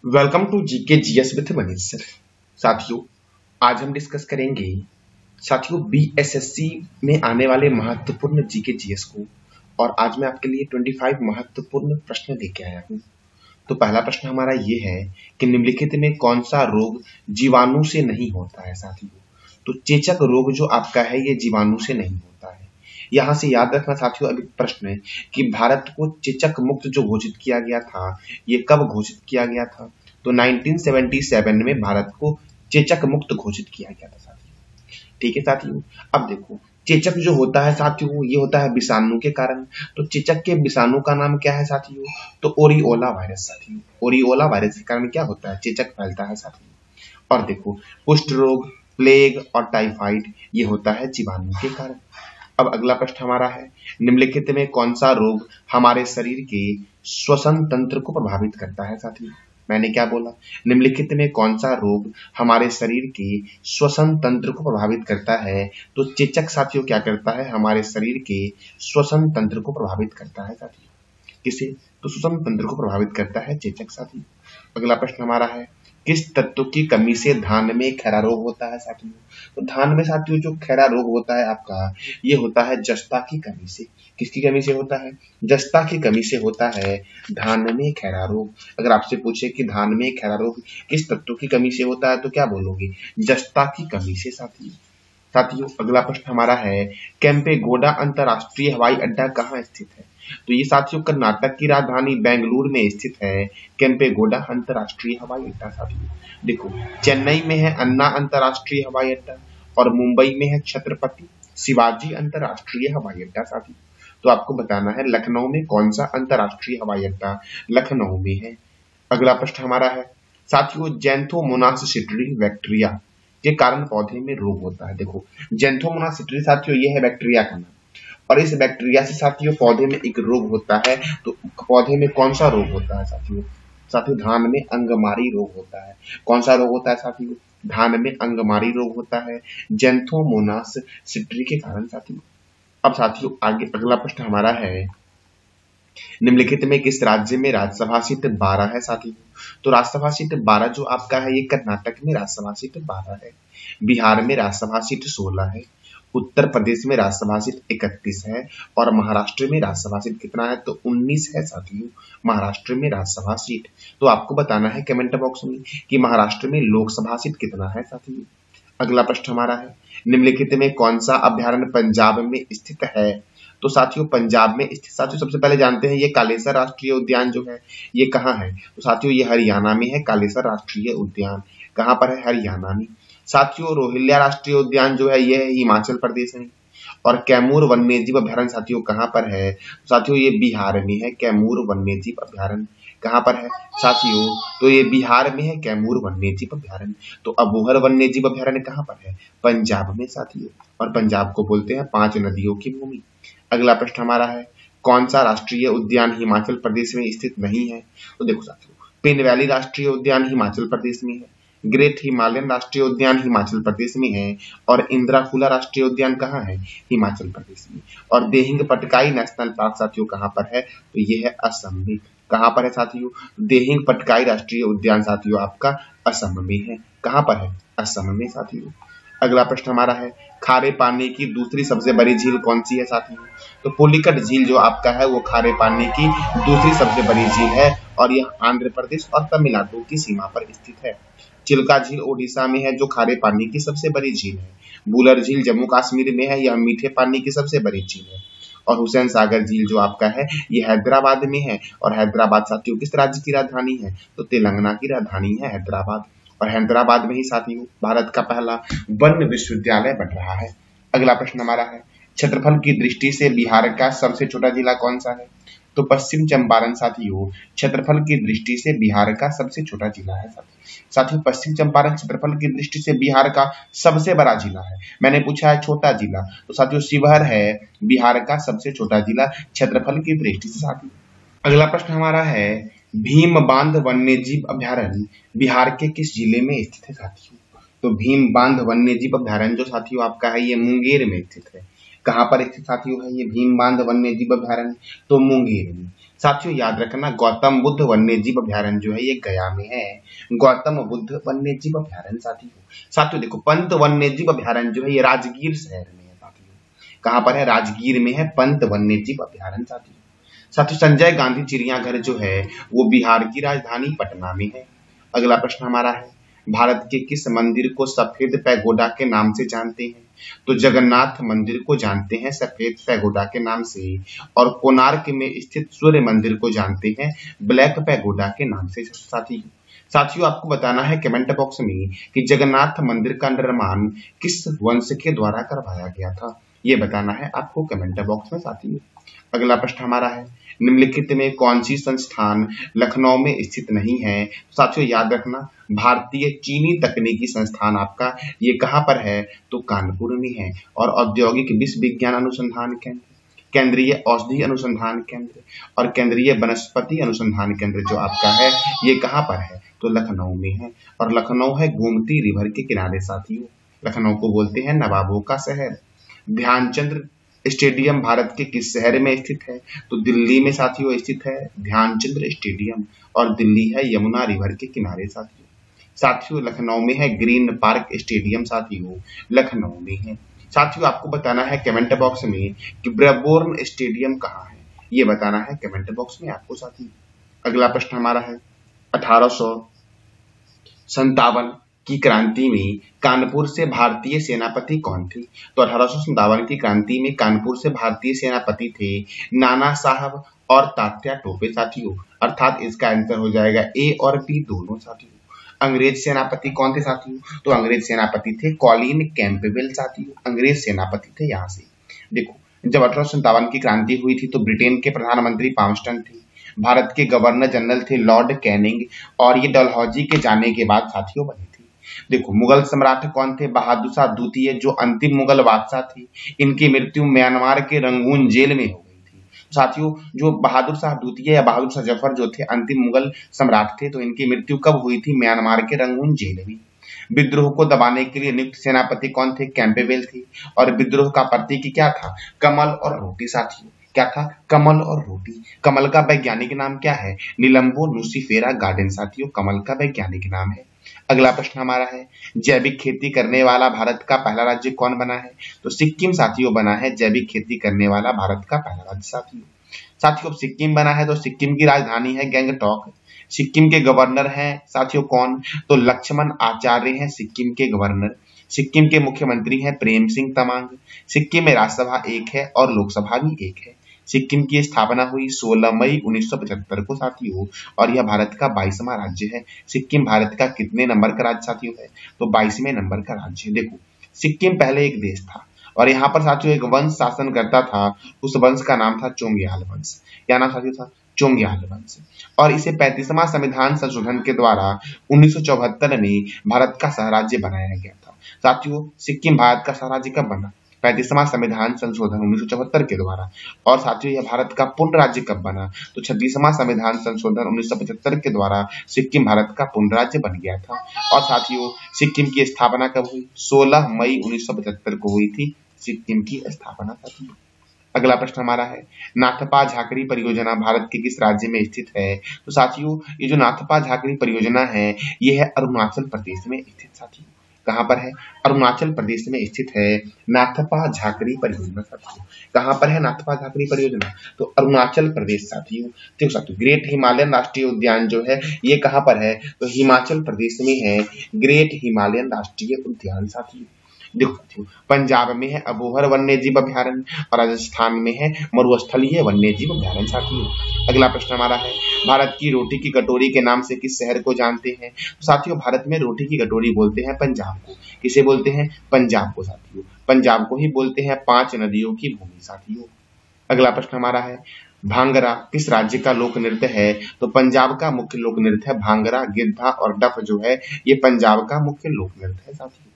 Welcome to GK GS with Manish sir. साथियों, आज हम डिस्कस करेंगे साथियों बीएसएससी में आने वाले महत्वपूर्ण जीके जीएस को। और आज मैं आपके लिए 25 महत्वपूर्ण प्रश्न लेके आया हूं। तो पहला प्रश्न हमारा ये है कि निम्नलिखित में कौन सा रोग जीवाणु से नहीं होता है। साथियों, तो चेचक रोग जो आपका है ये जीवाणु से नहीं होता है। यहां से याद रखना साथियों, अभी प्रश्न है कि भारत को चेचक मुक्त जो घोषित किया गया था ये कब घोषित किया गया था। तो 1977 में भारत को चेचक मुक्त घोषित किया गया था साथियों। ठीक है साथियों, अब देखो चेचक जो होता है साथियों ये होता है विषाणु के कारण। तो चेचक के विषाणु का नाम क्या है साथियों? तो ओरियोला वायरस। साथियों, ओरियोला वायरस के कारण क्या होता है? चेचक फैलता है साथियों। और देखो कुष्ठ रोग, प्लेग और टाइफाइड ये होता है जीवाणु के कारण। अब अगला प्रश्न हमारा है, निम्नलिखित में कौन सा रोग हमारे शरीर के श्वसन तंत्र को प्रभावित करता है। साथियों, मैंने क्या बोला? निम्नलिखित में कौन सा रोग हमारे शरीर के श्वसन तंत्र को प्रभावित करता है। तो चेचक साथियों क्या करता है? हमारे शरीर के श्वसन तंत्र को प्रभावित करता है साथियों। किसे? तो श्वसन तंत्र को प्रभावित करता है चेचक साथियों। अगला प्रश्न हमारा है, किस तत्व की कमी से धान में खैरा रोग होता है साथियों? तो धान में साथियों जो खैरा रोग होता है आपका ये होता है जस्ता की कमी से। किसकी कमी से होता है? जस्ता की कमी से होता है धान में खैरा रोग। अगर आपसे पूछे कि धान में खैरा रोग किस तत्व की कमी से होता है तो क्या बोलोगे? जस्ता की कमी से साथियों। साथियों, अगला प्रश्न हमारा है, केम्पेगौड़ा अंतरराष्ट्रीय हवाई अड्डा कहाँ स्थित है? तो ये साथियों कर्नाटक की राजधानी बेंगलुरु में स्थित है केम्पेगौड़ा अंतरराष्ट्रीय हवाई अड्डा। साथियों देखो, चेन्नई में है अन्ना अंतरराष्ट्रीय हवाई अड्डा और मुंबई में है छत्रपति शिवाजी अंतरराष्ट्रीय हवाई अड्डा। साथियों, तो आपको बताना है लखनऊ में कौन सा अंतरराष्ट्रीय हवाई अड्डा लखनऊ में है। अगला प्रश्न हमारा है साथियों, जैंथोमोनास सिट्री बैक्टीरिया के कारण पौधे में रोग होता है। देखो जैंथोमोनास सिट्री साथियों ये है बैक्टीरिया का नाम, और इस बैक्टीरिया से साथियों पौधे में एक रोग होता है। तो पौधे में कौन सा रोग होता है साथियों? साथियों धान में अंगमारी रोग होता है। कौन सा रोग होता है साथियों? धान में अंगमारी रोग होता है जैंथोमोनास सिट्री के कारण साथियों। अब साथियों आगे अगला प्रश्न हमारा है, निम्नलिखित में किस राज्य में राज्यसभा सीट 12 है साथियों? तो राज्यसभा सीट 12 जो आपका है ये कर्नाटक में राज्यसभा सीट 12 है, बिहार में राज्यसभा सीट 16 है, उत्तर प्रदेश में राज्यसभा सीट 31 है और महाराष्ट्र में राज्यसभा सीट कितना है? तो 19 है साथियों, महाराष्ट्र में राज्यसभा सीट। तो आपको बताना है कमेंट बॉक्स में कि महाराष्ट्र में लोकसभा सीट कितना है साथियों। अगला प्रश्न हमारा है, निम्नलिखित में कौन सा अभ्यारण्य पंजाब में स्थित है? तो साथियों पंजाब में स्थित साथियों सबसे पहले जानते हैं ये कालेसर राष्ट्रीय उद्यान जो है ये कहाँ है? तो साथियों ये हरियाणा में है। कालेसर राष्ट्रीय उद्यान कहाँ पर है? हरियाणा में। साथियों रोहिल्या राष्ट्रीय उद्यान जो है ये है हिमाचल प्रदेश में। और कैमूर वन्यजीव अभ्यारण्य साथियों कहाँ पर है? तो साथियों ये बिहार में है। कैमूर वन्यजीव अभ्यारण्य कहाँ पर है साथियों? तो ये बिहार में है कैमूर वन्यजीव अभ्यारण्य। तो अबोहर वन्यजीव अभ्यारण्य कहाँ पर है? पंजाब में साथियों, और पंजाब को बोलते हैं 5 नदियों की भूमि। अगला प्रश्न हमारा है, कौन सा राष्ट्रीय उद्यान हिमाचल प्रदेश में स्थित नहीं है? तो देखो साथियों पिन वैली राष्ट्रीय उद्यान हिमाचल प्रदेश में है, ग्रेट हिमालयन राष्ट्रीय उद्यान हिमाचल प्रदेश में है और इंद्राकुला राष्ट्रीय उद्यान कहाँ है? हिमाचल प्रदेश में। और देहिंग पटकाई नेशनल पार्क साथियों कहाँ पर है? तो ये है असम में। कहाँ पर है साथियों? देहिंग पटकाई राष्ट्रीय उद्यान साथियों आपका असम में है। कहाँ पर है? असम में साथियों। अगला प्रश्न हमारा है, खारे पानी की दूसरी सबसे बड़ी झील कौन सी है साथियों? तो पुलिकट झील जो आपका है वो खारे पानी की दूसरी सबसे बड़ी झील है और यह आंध्र प्रदेश और तमिलनाडु की सीमा पर स्थित है। चिल्का झील ओडिशा में है जो खारे पानी की सबसे बड़ी झील है। बुलर झील जम्मू कश्मीर में है, यह मीठे पानी की सबसे बड़ी झील है। और हुसैन सागर झील जो आपका है ये हैदराबाद में है। और हैदराबाद साथियों किस राज्य की राजधानी है? तो तेलंगाना की राजधानी है हैदराबाद। और हैदराबाद में ही साथियों भारत का पहला वन विश्वविद्यालय बन रहा है। अगला प्रश्न हमारा है, क्षेत्रफल की दृष्टि से बिहार का सबसे छोटा जिला कौन सा है? तो पश्चिम चंपारण साथियों क्षेत्रफल की दृष्टि से बिहार का सबसे छोटा जिला है। साथियों पश्चिम चंपारण क्षेत्रफल की दृष्टि से बिहार का सबसे बड़ा जिला है। मैंने पूछा है छोटा जिला, तो साथियों शिवहर है बिहार का सबसे छोटा जिला क्षेत्रफल की दृष्टि से साथियों। अगला प्रश्न हमारा है, भीम बांध वन्यजीव अभ्यारण्य बिहार के किस जिले में स्थित है साथियों? तो भीम बांध वन्यजीव अभ्यारण्य जो साथियों आपका है ये मुंगेर में स्थित है। कहाँ पर स्थित साथियों है ये भीम बांध वन्यजीव अभ्यारण्य? तो मुंगेर में। साथियों याद रखना, गौतम बुद्ध वन्य जीव अभयारण्य जो है ये गया में है। गौतम बुद्ध वन्य जीव अभयारण्य साथियों देखो, पंत वन्य जीव अभयारण्य जो है ये राजगीर शहर में है साथियों। कहां पर है? राजगीर में है पंत वन्य जीव अभयारण्य साथियों संजय गांधी चिड़ियाघर जो है वो बिहार की राजधानी पटना में है। अगला प्रश्न हमारा है, भारत के किस मंदिर को सफेद पैगोडा के नाम से जानते हैं? तो जगन्नाथ मंदिर को जानते हैं सफेद पैगोडा के नाम से, और कोणार्क में स्थित सूर्य मंदिर को जानते हैं ब्लैक पैगोडा के नाम से साथियों आपको बताना है कमेंट बॉक्स में कि जगन्नाथ मंदिर का निर्माण किस वंश के द्वारा करवाया गया था, ये बताना है आपको कमेंट बॉक्स में साथियों। अगला प्रश्न हमारा है, निम्नलिखित में कौन सी संस्थान लखनऊ में स्थित नहीं है? साथियों याद रखना, भारतीय चीनी तकनीकी संस्थान आपका ये कहां पर है? तो कानपुर में है। और औद्योगिक विश्व विज्ञान अनुसंधान केंद्र, केंद्रीय औषधि अनुसंधान केंद्र और केंद्रीय वनस्पति अनुसंधान केंद्र जो आपका है ये कहां पर है? तो लखनऊ में है। और लखनऊ है गोमती रिवर के किनारे साथियों। लखनऊ को बोलते हैं नवाबों का शहर। ध्यानचंद स्टेडियम भारत के किस शहर में स्थित है? तो दिल्ली में साथियों स्थित है ध्यानचंद स्टेडियम, और दिल्ली है यमुना रिवर के किनारे साथियों लखनऊ में है ग्रीन पार्क स्टेडियम साथियों, लखनऊ में है। साथियों आपको बताना है कमेंट बॉक्स में कि ब्रबोर्न स्टेडियम कहाँ है, ये बताना है कमेंट बॉक्स में आपको साथियों। अगला प्रश्न हमारा है, 1857 की क्रांति में कानपुर से भारतीय सेनापति कौन थे? तो 1857 की क्रांति में कानपुर से भारतीय सेनापति थे नाना साहब और तात्या टोपे साथियों, अर्थात इसका आंसर हो जाएगा ए और बी दोनों साथियों। अंग्रेज सेनापति कौन थे साथियों? तो अंग्रेज सेनापति थे कॉलिन कैंपबेल साथियों, अंग्रेज सेनापति थे यहाँ से। देखो, जब 1857 की क्रांति हुई थी तो ब्रिटेन के प्रधानमंत्री पाउंस्टन थे, भारत के गवर्नर जनरल थे लॉर्ड कैनिंग, और ये डलहौजी के जाने के बाद साथियों बनी थी। देखो, मुगल सम्राट कौन थे? बहादुर शाह द्वितीय, जो अंतिम मुगल बादशाह थे। इनकी मृत्यु म्यांमार के रंगून जेल में हो गई थी साथियों। जो बहादुर शाह द्वितीय या बहादुर शाह जफर जो थे अंतिम मुगल सम्राट थे, तो इनकी मृत्यु कब हुई थी? म्यांमार के रंगून जेल में। विद्रोह को दबाने के लिए नियुक्त सेनापति कौन थे? कैंपबेल थे। और विद्रोह का प्रतीक क्या था? कमल और रोटी साथियों। क्या था? कमल और रोटी। कमल का वैज्ञानिक नाम क्या है? निलंबो नुसिफेरा गार्डन साथियों, कमल का वैज्ञानिक नाम है। अगला प्रश्न हमारा है, जैविक खेती करने वाला भारत का पहला राज्य कौन बना है? तो सिक्किम साथियों बना है जैविक खेती करने वाला भारत का पहला राज्य साथियों सिक्किम बना है। तो सिक्किम की राजधानी है गैंगटॉक। सिक्किम के गवर्नर हैं साथियों कौन? तो लक्ष्मण आचार्य हैं सिक्किम के गवर्नर। सिक्किम के मुख्यमंत्री हैं प्रेम सिंह तमांग। सिक्किम में राज्यसभा एक है और लोकसभा भी एक है। सिक्किम की स्थापना हुई 16 मई 1975 को साथियों, और यह भारत का 22वां राज्य है। सिक्किम भारत का कितने नंबर का राज्य साथियों है? तो 22वें नंबर का राज्य है। देखो, सिक्किम पहले एक देश था और यहाँ पर साथियों एक वंश शासन करता था, उस वंश का नाम था चोंग्याल वंश। क्या नाम साथियों था? चोंग्याल वंश। और इसे 35वां संविधान संशोधन के द्वारा 1974 में भारत का सहराज्य बनाया गया था साथियों। सिक्किम भारत का सहराज्य कब बना? 35वां संविधान संशोधन 1974 के द्वारा। और साथियों यह भारत का पूर्ण राज्य कब बना? तो 26वां संविधान संशोधन 1975 के द्वारा सिक्किम भारत का पूर्ण राज्य बन गया था। और साथियों सिक्किम की स्थापना कब हुई? 16 मई 1975 को हुई थी सिक्किम की स्थापना साथियों। अगला प्रश्न हमारा है, नाथपा झाकड़ी परियोजना भारत के किस राज्य में स्थित है? तो साथियों ये जो नाथपा झाकड़ी परियोजना है ये है अरुणाचल प्रदेश में स्थित साथियों। कहां पर है? अरुणाचल प्रदेश में स्थित है नाथपा झाकड़ी परियोजना साथियों। कहां पर है नाथपा झाकड़ी परियोजना? तो अरुणाचल प्रदेश साथियों। देखो साथियों, ग्रेट हिमालयन राष्ट्रीय उद्यान जो है ये कहां पर है? तो हिमाचल प्रदेश में है ग्रेट हिमालयन राष्ट्रीय उद्यान साथियों। देखो साथियों, पंजाब में है अबोहर वन्य जीव अभ्यारण्य और राजस्थान में है मरुस्थलीय वन्य जीव अभ्यारण्य साथियों। अगला प्रश्न हमारा है, भारत की रोटी की कटोरी के नाम से किस शहर को जानते हैं? तो साथियों भारत में रोटी की कटोरी बोलते हैं पंजाब को। किसे बोलते हैं? पंजाब को साथियों। पंजाब को ही बोलते हैं 5 नदियों की भूमि साथियों। अगला प्रश्न हमारा है, भांगड़ा किस राज्य का लोक नृत्य है? तो पंजाब का मुख्य लोक नृत्य है भांगड़ा। गिद्धा और डफ जो है ये पंजाब का मुख्य लोक नृत्य है साथियों।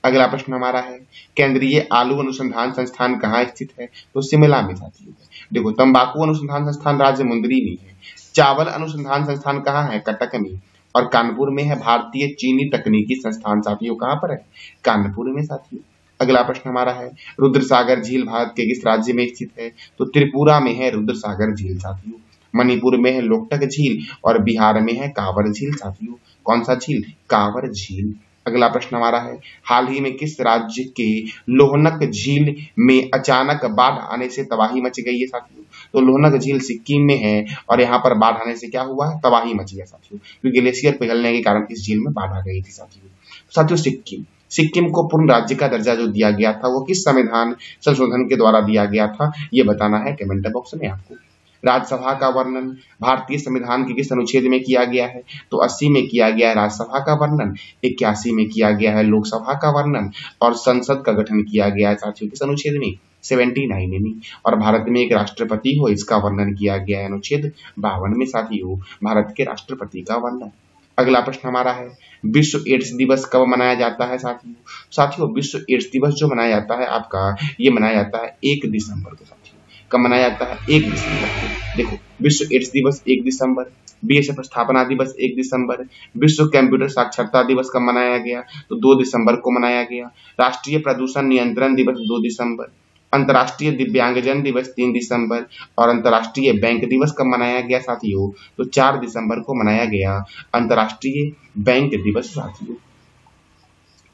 अगला प्रश्न हमारा है, केंद्रीय आलू अनुसंधान संस्थान कहाँ स्थित है? तो शिमला में साथियों। देखो, तंबाकू अनुसंधान संस्थान राजमुंदरी में है। चावल अनुसंधान संस्थान कहाँ है? कटक में। और कानपुर में है भारतीय चीनी तकनीकी संस्थान साथियों। कहाँ पर है? कानपुर में साथियों। अगला प्रश्न हमारा है, रुद्रसागर झील भारत के किस राज्य में स्थित है? तो त्रिपुरा में है रुद्रसागर झील साथियों। मणिपुर में है लोकटक झील और बिहार में है कांवर झील साथियों। कौन सा झील? कांवर झील। अगला प्रश्न हमारा है, हाल ही में किस राज्य के लोहनक झील में अचानक बाढ़ आने से तबाही मच गई है साथियों? तो लोहनक झील सिक्किम में है और यहाँ पर बाढ़ आने से क्या हुआ है? तबाही मची है साथियों, क्योंकि ग्लेशियर पिघलने के कारण इस झील में बाढ़ आ गई थी साथियों। सिक्किम को पूर्ण राज्य का दर्जा जो दिया गया था वो किस संविधान संशोधन के द्वारा दिया गया था, ये बताना है कमेंट बॉक्स में आपको। राज्यसभा का वर्णन भारतीय संविधान के किस अनुच्छेद में किया गया है? तो 80 में किया गया है राज्यसभा का वर्णन, 81 में किया गया है लोकसभा का वर्णन और संसद का गठन किया गया है साथियों किस अनुच्छेद में? 79 में। और भारत में एक राष्ट्रपति हो इसका वर्णन किया गया है अनुच्छेद 52 में साथियों, भारत के राष्ट्रपति का वर्णन। अगला प्रश्न हमारा है, विश्व एड्स दिवस कब मनाया जाता है साथियों? विश्व एड्स दिवस जो मनाया जाता है आपका, ये मनाया जाता है 1 दिसंबर को साथियों। कब मनाया जाता है? 1 दिसंबर को। देखो, विश्व एड्स दिवस 1 दिसंबर, बीएसएफ स्थापना दिवस 1 दिसंबर, विश्व कंप्यूटर साक्षरता दिवस कब मनाया गया? तो 2 दिसंबर को मनाया गया। राष्ट्रीय प्रदूषण नियंत्रण दिवस 2 दिसंबर, अंतर्राष्ट्रीय दिव्यांगजन दिवस 3 दिसंबर और अंतर्राष्ट्रीय बैंक दिवस कब मनाया गया साथियों? तो 4 दिसंबर को मनाया गया अंतर्राष्ट्रीय बैंक दिवस साथियों।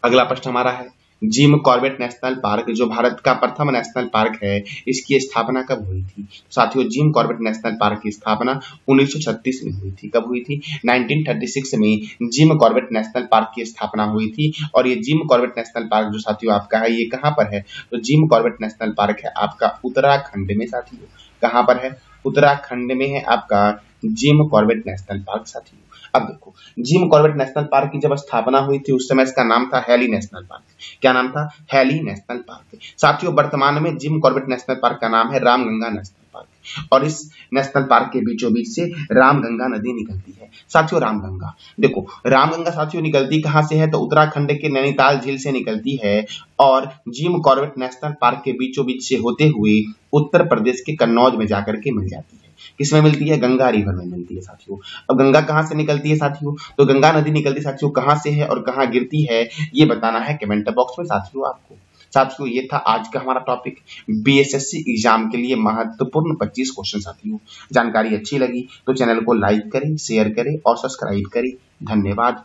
अगला प्रश्न हमारा है, जिम कॉर्बेट नेशनल पार्क जो भारत का प्रथम नेशनल पार्क है, इसकी स्थापना कब हुई थी साथियों? जिम कॉर्बेट नेशनल पार्क की स्थापना 1936 में हुई थी। कब हुई थी? 1936 में जिम कॉर्बेट नेशनल पार्क की स्थापना हुई थी। और ये जिम कॉर्बेट नेशनल पार्क जो साथियों आपका है, ये कहाँ पर है? तो जिम कॉर्बेट नेशनल पार्क है आपका उत्तराखंड में साथियों। कहाँ पर है? उत्तराखंड में है आपका जिम कॉर्बेट नेशनल पार्क साथियों। अब देखो, जिम कॉर्बेट नेशनल पार्क की जब स्थापना हुई थी उस समय इसका नाम था हैली नेशनल पार्क। क्या नाम था? Hailey national park. साथियों, वर्तमान में जिम कॉर्बेट नेशनल पार्क का नाम है रामगंगा नेशनल पार्क और इस नेशनल पार्क के बीचों बीच से रामगंगा नदी निकलती है साथियों। रामगंगा, देखो रामगंगा साथियों निकलती कहाँ से है? तो उत्तराखंड के नैनीताल झील से निकलती है और जिम कॉर्बेट नेशनल पार्क के बीचों बीच से होते हुए उत्तर प्रदेश के कन्नौज में जाकर के मिल जाती है। किसमें मिलती है? गंगा रिवर में मिलती है साथियों। अब गंगा कहाँ से निकलती है साथियों? तो गंगा नदी निकलती है साथियों, कहाँ से है और कहाँ गिरती है, ये बताना है कमेंट बॉक्स में साथियों आपको। साथियों, ये था आज का हमारा टॉपिक, बीएसएससी एग्जाम के लिए महत्वपूर्ण 25 क्वेश्चन साथियों। जानकारी अच्छी लगी तो चैनल को लाइक करें, शेयर करें और सब्सक्राइब करें। धन्यवाद।